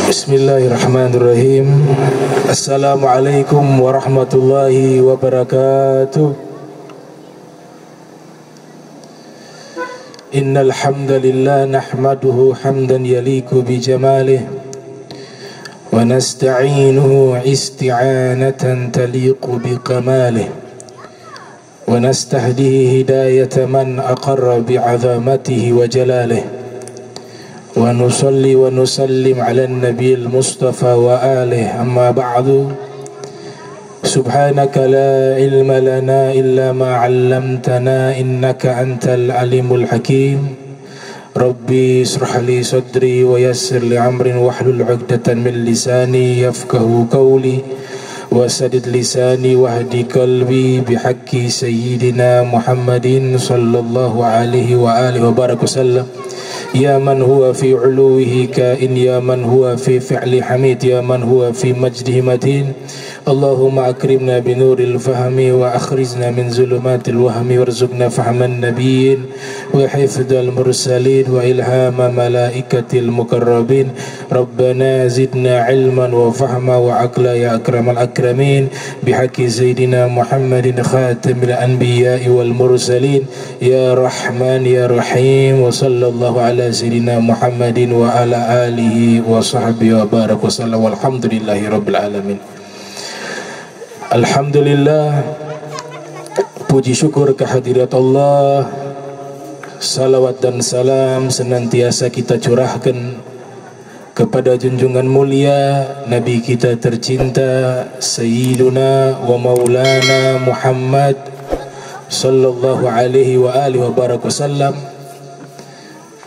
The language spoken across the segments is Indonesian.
Bismillahirrahmanirrahim. Assalamualaikum warahmatullahi wabarakatuh. Innal hamdalillah nahmaduhu hamdan yaliku bi jamalih wa nasta'inuhu isti'anatan taliqu bi kamalih wa nastahdihi hidayata man aqarra bi 'azamatihi wa jalalih wa nusalli wa nusallim ala nabiyil mustafa wa alihi amma ba'du. Subhanaka la ilma lana illa ma 'allamtana innaka antal alimul hakim. Rabbi israh li sadri wa yassir li amrin wahlul 'uqdatan min lisani yafqahu qawli wa sadid lisani wahdi qalbi bihaqqi sayyidina Muhammadin sallallahu alaihi wa alihi wa baraka sallam. Ya man huwa fi uluwihi kain, ya man huwa fi fi'li hamid, ya man huwa fi majdihi matin. Allahumma akrimna binuril fahmi wa akhrijna min zulumatil wahmi warzuqna fahman nabiyyin wa hifdzal mursalin wa ilhama malaikatil mukarrabin. Rabbana zidna ilman wa fahma wa aqla ya akramal akramin bihaqqi sayyidina Muhammadin khatamil anbiya'i wal mursalin. Ya Rahman ya Rahim wa sallallahu ala sayyidina Muhammadin wa ala alihi wa sahbihi wa baraka wasallam walhamdulillahi rabbil alamin. Alhamdulillah, puji syukur kehadirat Allah, salawat dan salam senantiasa kita curahkan kepada junjungan mulia Nabi kita tercinta Sayyiduna wa Maulana Muhammad sallallahu alaihi wa alihi wa baraka wasallam,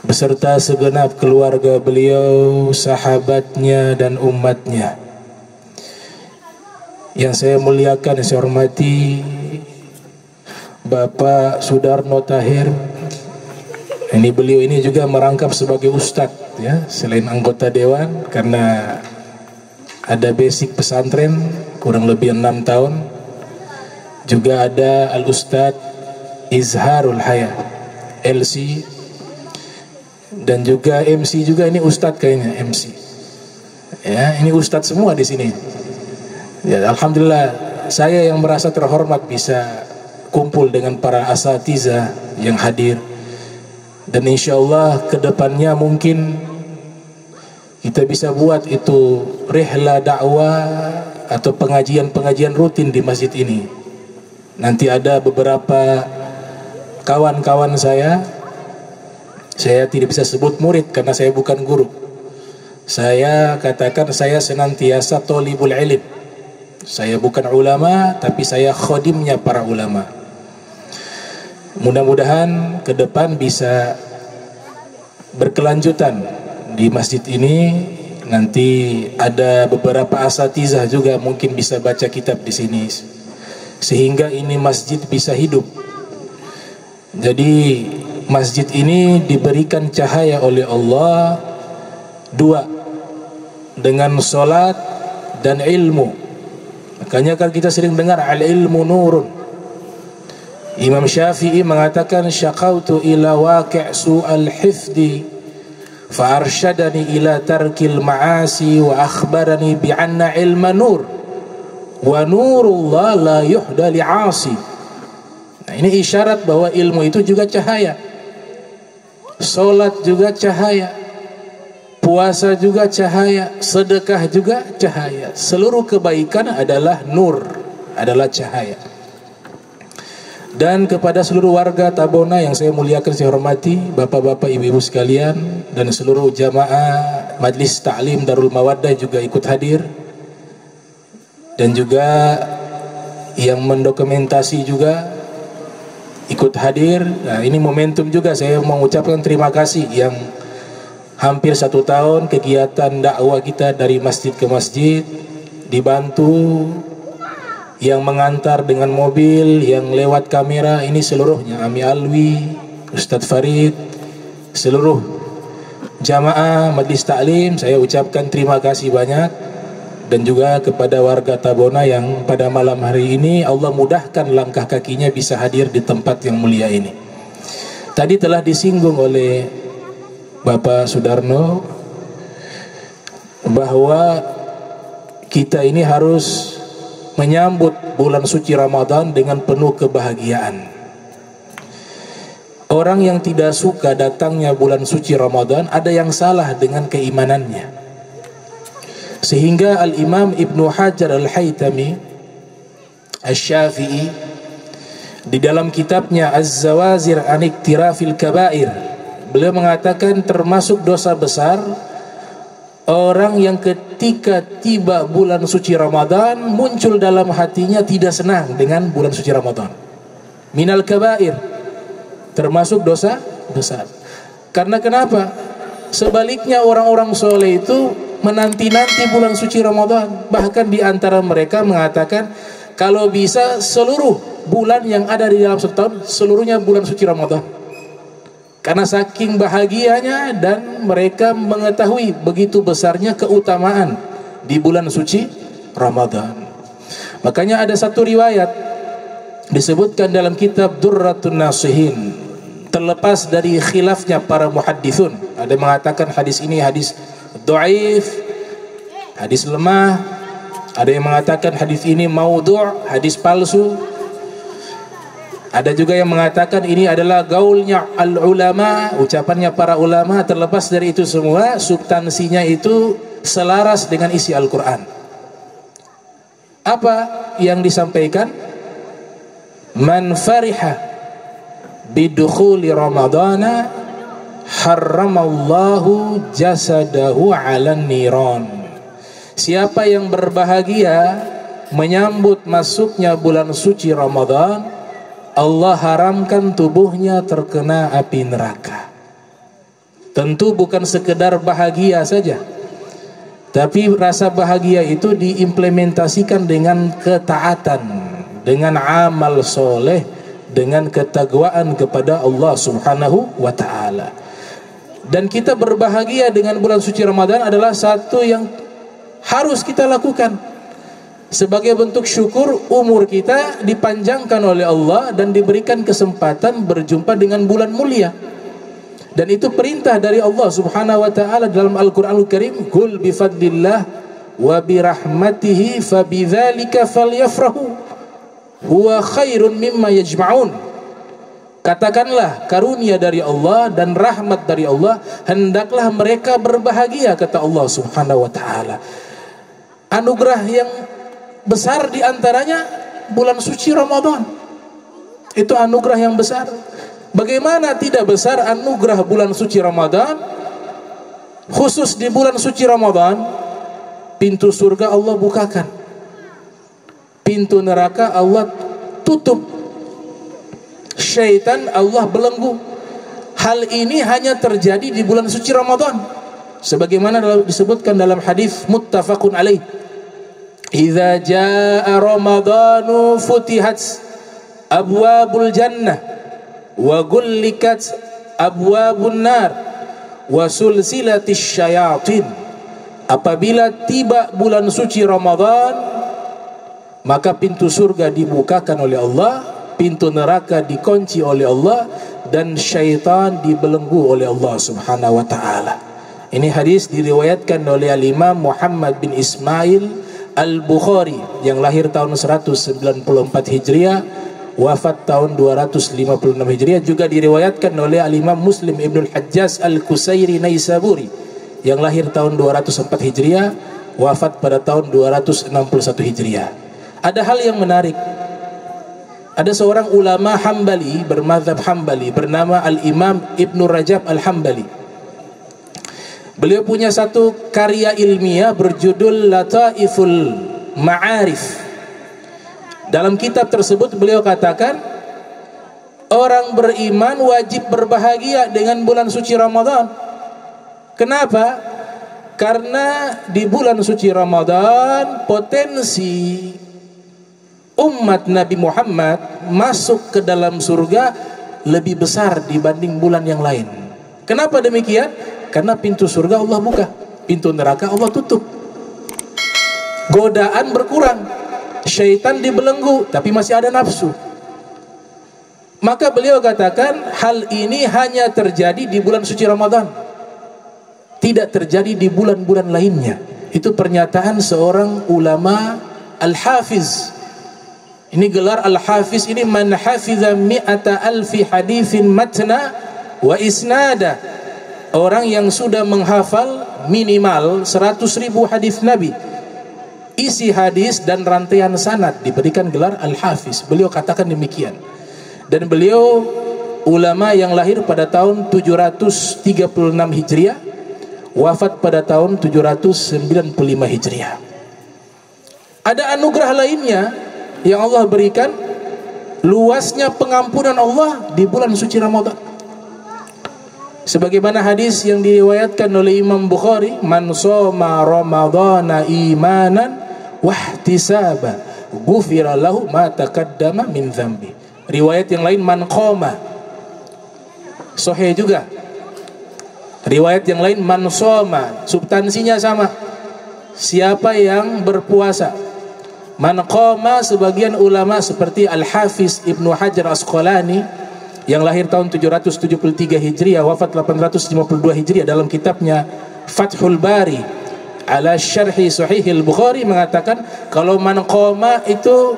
beserta segenap keluarga beliau, sahabatnya dan umatnya. Yang saya muliakan, saya hormati Bapak Sudarno Tahir. Ini beliau ini juga merangkap sebagai ustadz ya, selain anggota dewan, karena ada basic pesantren kurang lebih 6 tahun. Juga ada Al-Ustadz Izharul Haya LC, dan juga MC juga. Ini ustadz kayaknya MC. Ya, ini ustadz semua di sini. Ya, alhamdulillah saya yang merasa terhormat bisa kumpul dengan para asatidzah yang hadir, dan insyaallah kedepannya mungkin kita bisa buat itu rihla dakwah atau pengajian-pengajian rutin di masjid ini. Nanti ada beberapa kawan-kawan saya tidak bisa sebut murid karena saya bukan guru. Saya katakan saya senantiasa thalibul ilm. Saya bukan ulama, tapi saya khadimnya para ulama. Mudah-mudahan ke depan bisa berkelanjutan di masjid ini. Nanti ada beberapa asatidzah juga mungkin bisa baca kitab di sini, sehingga ini masjid bisa hidup. Jadi masjid ini diberikan cahaya oleh Allah dua, dengan solat dan ilmu. Makanya kan kita sering dengar al-ilmu nurun. Imam Syafi'i mengatakan syaqautu ila waqi' su'al hifdi fa arsyadani ila tarkil ma'asi wa akhbarani bi anna ilma nur wa nurullah la yuhda li'asi. Nah, ini isyarat bahwa ilmu itu juga cahaya, salat juga cahaya, puasa juga cahaya, sedekah juga cahaya. Seluruh kebaikan adalah nur, adalah cahaya. Dan kepada seluruh warga Tabona yang saya muliakan, saya hormati, bapak-bapak, ibu-ibu sekalian, dan seluruh jamaah Majlis Ta'lim Darul Mawaddah juga ikut hadir, dan juga yang mendokumentasi juga ikut hadir. Nah, ini momentum juga saya mengucapkan terima kasih yang hampir 1 tahun kegiatan dakwah kita dari masjid ke masjid dibantu, yang mengantar dengan mobil, yang lewat kamera, ini seluruhnya Ami Alwi, Ustadz Farid, seluruh jamaah Majlis Ta'lim, saya ucapkan terima kasih banyak. Dan juga kepada warga Tabona yang pada malam hari ini Allah mudahkan langkah kakinya bisa hadir di tempat yang mulia ini. Tadi telah disinggung oleh Bapak Sudarno, bahwa kita ini harus menyambut bulan suci Ramadan dengan penuh kebahagiaan. Orang yang tidak suka datangnya bulan suci Ramadan, ada yang salah dengan keimanannya. Sehingga Al-Imam Ibnu Hajar Al-Haytami Asy-Syafi'i di dalam kitabnya Az-Zawazir an Iktirafil Kabair, beliau mengatakan termasuk dosa besar orang yang ketika tiba bulan suci Ramadan muncul dalam hatinya tidak senang dengan bulan suci Ramadan. Minal kabair, termasuk dosa besar. Karena kenapa? Sebaliknya orang-orang soleh itu menanti-nanti bulan suci Ramadan. Bahkan di antara mereka mengatakan kalau bisa seluruh bulan yang ada di dalam setahun seluruhnya bulan suci Ramadan. Karena saking bahagianya dan mereka mengetahui begitu besarnya keutamaan di bulan suci Ramadan. Makanya ada satu riwayat disebutkan dalam kitab Durratun Nasihin, terlepas dari khilafnya para muhaddithun. Ada yang mengatakan hadis ini hadis dhaif, hadis lemah. Ada yang mengatakan hadis ini maudhu', hadis palsu. Ada juga yang mengatakan ini adalah gaulnya al-ulama, ucapannya para ulama. Terlepas dari itu semua, substansinya itu selaras dengan isi Al-Quran. Apa yang disampaikan? Man fariha bidukhuli Ramadana harramallahu jasadahu 'alan niran. Siapa yang berbahagia menyambut masuknya bulan suci Ramadan, Allah haramkan tubuhnya terkena api neraka. Tentu bukan sekedar bahagia saja, tapi rasa bahagia itu diimplementasikan dengan ketaatan, dengan amal soleh, dengan ketakwaan kepada Allah Subhanahu wa ta'ala. Dan kita berbahagia dengan bulan suci Ramadan adalah satu yang harus kita lakukan. Sebagai bentuk syukur, umur kita dipanjangkan oleh Allah dan diberikan kesempatan berjumpa dengan bulan mulia. Dan itu perintah dari Allah Subhanahu wa ta'ala dalam Al-Qur'anul Karim, "Qul bi fadlillah wa bi rahmatihi fabidzalika falyafrahu huwa khairun mimma yajma'un." Katakanlah karunia dari Allah dan rahmat dari Allah, hendaklah mereka berbahagia, kata Allah Subhanahu wa ta'ala. Anugerah yang besar diantaranya bulan suci Ramadan. Itu anugerah yang besar. Bagaimana tidak besar anugerah bulan suci Ramadan? Khusus di bulan suci Ramadan, pintu surga Allah bukakan, pintu neraka Allah tutup, syaitan Allah belenggu. Hal ini hanya terjadi di bulan suci Ramadan, sebagaimana disebutkan dalam hadis muttafaqun alaih. Idza jaa Ramadanu futihat abwabul jannah wa gullikat abwabun nar wa sulsilatis syayatin. Apabila tiba bulan suci Ramadan, maka pintu surga dibukakan oleh Allah, pintu neraka dikunci oleh Allah, dan syaitan dibelenggu oleh Allah Subhanahu wa ta'ala. Ini hadis diriwayatkan oleh Al-Imam Muhammad bin Ismail Al-Bukhari yang lahir tahun 194 Hijriah, wafat tahun 256 Hijriah. Juga diriwayatkan oleh Al-Imam Muslim Ibnul Hajjaz Al-Qusairi Naisaburi yang lahir tahun 204 Hijriah, wafat pada tahun 261 Hijriah. Ada hal yang menarik. Ada seorang ulama Hambali, bermadzhab Hambali, bernama Al-Imam Ibnu Rajab Al-Hambali. Beliau punya satu karya ilmiah berjudul Lataiful Ma'arif. Dalam kitab tersebut beliau katakan, orang beriman wajib berbahagia dengan bulan suci Ramadan. Kenapa? Karena di bulan suci Ramadan potensi umat Nabi Muhammad masuk ke dalam surga lebih besar dibanding bulan yang lain. Kenapa demikian? Karena pintu surga Allah buka, pintu neraka Allah tutup. Godaan berkurang, syaitan dibelenggu, tapi masih ada nafsu. Maka beliau katakan hal ini hanya terjadi di bulan suci Ramadan. tidak terjadi di bulan-bulan lainnya. Itu pernyataan seorang ulama al-hafiz. Ini gelar al-hafiz ini, man hafiza mi'ata alfi hadithin matna wa isnada. Orang yang sudah menghafal minimal 100.000 hadis Nabi, isi hadis dan rantaian sanad, diberikan gelar al-hafiz. Beliau katakan demikian. Dan beliau ulama yang lahir pada tahun 736 Hijriah, wafat pada tahun 795 Hijriah. Ada anugerah lainnya yang Allah berikan, luasnya pengampunan Allah di bulan suci Ramadan. Sebagaimana hadis yang diriwayatkan oleh Imam Bukhari, man shoma ramadhana imanan wahtisaba ghufira lahu ma taqaddama min dzambi. Riwayat yang lain man qoma, sahih juga. Riwayat yang lain man shoma, substansinya sama, siapa yang berpuasa. Man qoma, sebagian ulama seperti Al-Hafiz Ibnu Hajar Asqalani yang lahir tahun 773 Hijriah, wafat 852 Hijriah, dalam kitabnya Fathul Bari ala Syarhi Sahih Al-Bukhari mengatakan kalau man qoma itu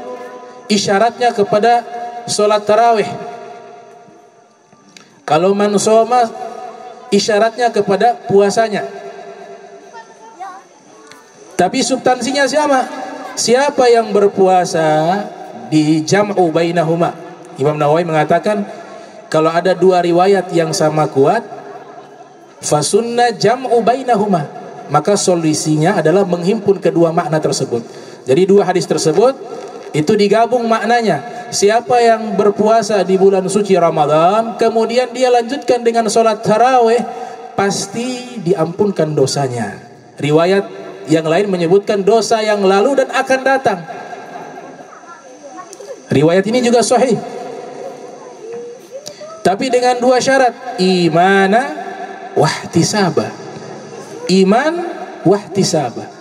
isyaratnya kepada salat tarawih. Kalau man shoma isyaratnya kepada puasanya. Tapi substansinya sama. Siapa yang berpuasa di jam'u bainahuma. Imam Nawawi mengatakan kalau ada dua riwayat yang sama kuat, fasunna jam'u bainahuma, maka solusinya adalah menghimpun kedua makna tersebut. Jadi dua hadis tersebut itu digabung maknanya. Siapa yang berpuasa di bulan suci Ramadan kemudian dia lanjutkan dengan sholat tarawih, pasti diampunkan dosanya. Riwayat yang lain menyebutkan dosa yang lalu dan akan datang. Riwayat ini juga sahih, tapi dengan dua syarat, imana wahtisaba. Iman wahtisaba.